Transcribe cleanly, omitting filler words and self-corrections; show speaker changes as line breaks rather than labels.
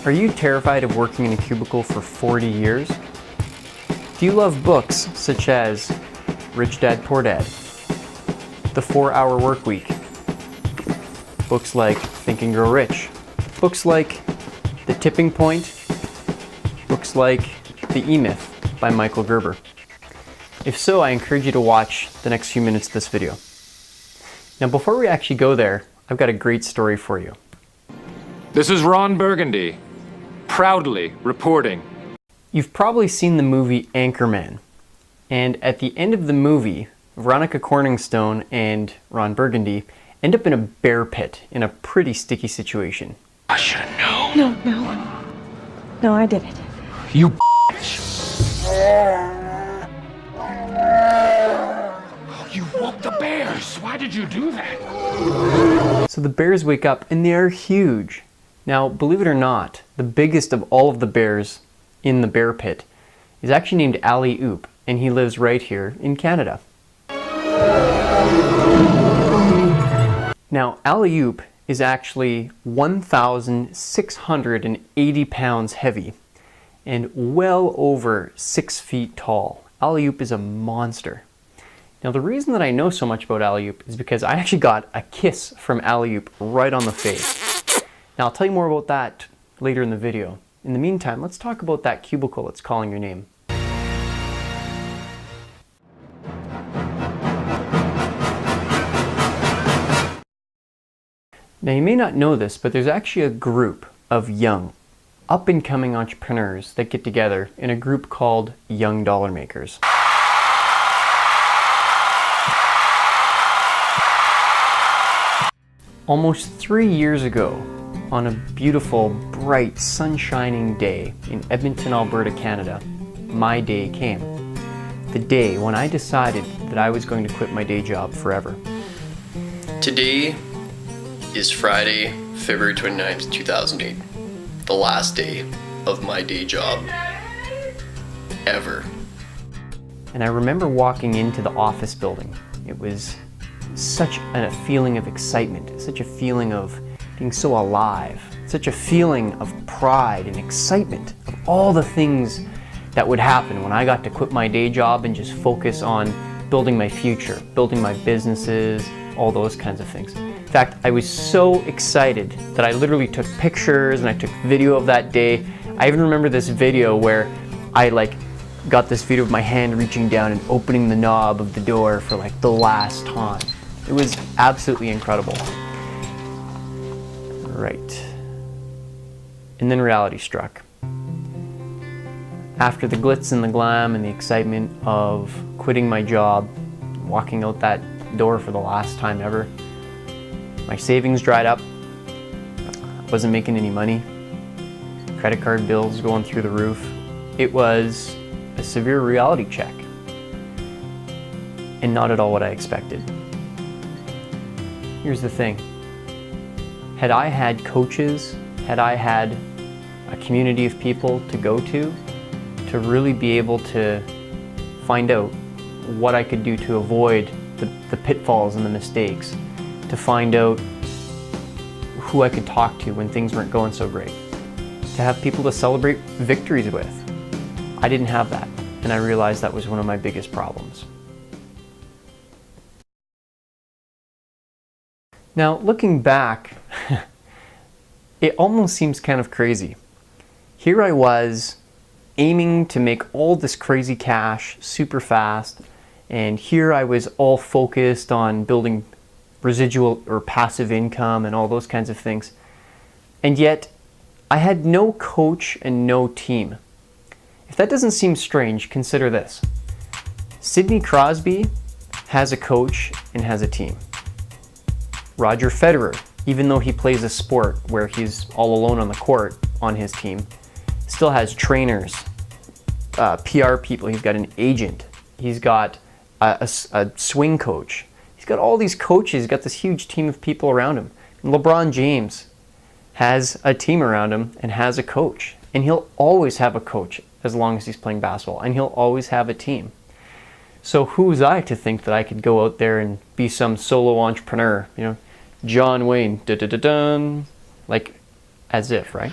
Are you terrified of working in a cubicle for 40 years? Do you love books such as Rich Dad, Poor Dad, The 4-Hour Work Week, books like Think and Grow Rich, books like The Tipping Point, books like The E-Myth by Michael Gerber? If so, I encourage you to watch the next few minutes of this video. Now, before we actually go there, I've got a great story for you.
This is Ron Burgundy, proudly reporting.
You've probably seen the movie Anchorman, and at the end of the movie, Veronica Corningstone and Ron Burgundy end up in a bear pit in a pretty sticky situation.
I should have known.
No, I did it.
You bitch. You woke the bears. Why did you do that?
So the bears wake up and they are huge. Now, believe it or not, the biggest of all of the bears in the bear pit is actually named Ali Oop, and he lives right here in Canada. Now, Ali Oop is actually 1,680 pounds heavy and well over 6 feet tall. Ali Oop is a monster. Now, the reason that I know so much about Ali Oop is because I actually got a kiss from Ali Oop right on the face. Now, I'll tell you more about that later in the video. In the meantime, let's talk about that cubicle that's calling your name. Now, you may not know this, but there's actually a group of young, up-and-coming entrepreneurs that get together in a group called Young DollarMakers. Almost 3 years ago, on a beautiful, bright, sun-shining day in Edmonton, Alberta, Canada, my day came. The day when I decided that I was going to quit my day job forever. Today is Friday, February 29th, 2008. The last day of my day job ever. And I remember walking into the office building. It was such a feeling of excitement, such a feeling of being so alive, such a feeling of pride and excitement of all the things that would happen when I got to quit my day job and just focus on building my future, building my businesses, all those kinds of things. In fact, I was so excited that I literally took pictures and I took video of that day. I even remember this video where I got this video of my hand reaching down and opening the knob of the door for the last time. It was absolutely incredible. Right. And then reality struck. After the glitz and the glam and the excitement of quitting my job, walking out that door for the last time ever, my savings dried up. I wasn't making any money. Credit card bills going through the roof. It was a severe reality check. And not at all what I expected. Here's the thing. Had I had coaches, had I had a community of people to go to really be able to find out what I could do to avoid the pitfalls and the mistakes, to find out who I could talk to when things weren't going so great, to have people to celebrate victories with, I didn't have that, and I realized that was one of my biggest problems. Now, looking back, it almost seems kind of crazy. Here I was aiming to make all this crazy cash super fast, and here I was all focused on building residual or passive income and all those kinds of things. And yet, I had no coach and no team. If that doesn't seem strange, consider this. Sidney Crosby has a coach and has a team. Roger Federer, even though he plays a sport where he's all alone on the court on his team, still has trainers, PR people, he's got an agent, he's got a swing coach. He's got all these coaches, he's got this huge team of people around him. And LeBron James has a team around him and has a coach. And he'll always have a coach as long as he's playing basketball. And he'll always have a team. So who was I to think that I could go out there and be some solo entrepreneur, John Wayne, dun, dun, dun, dun, like as if, right?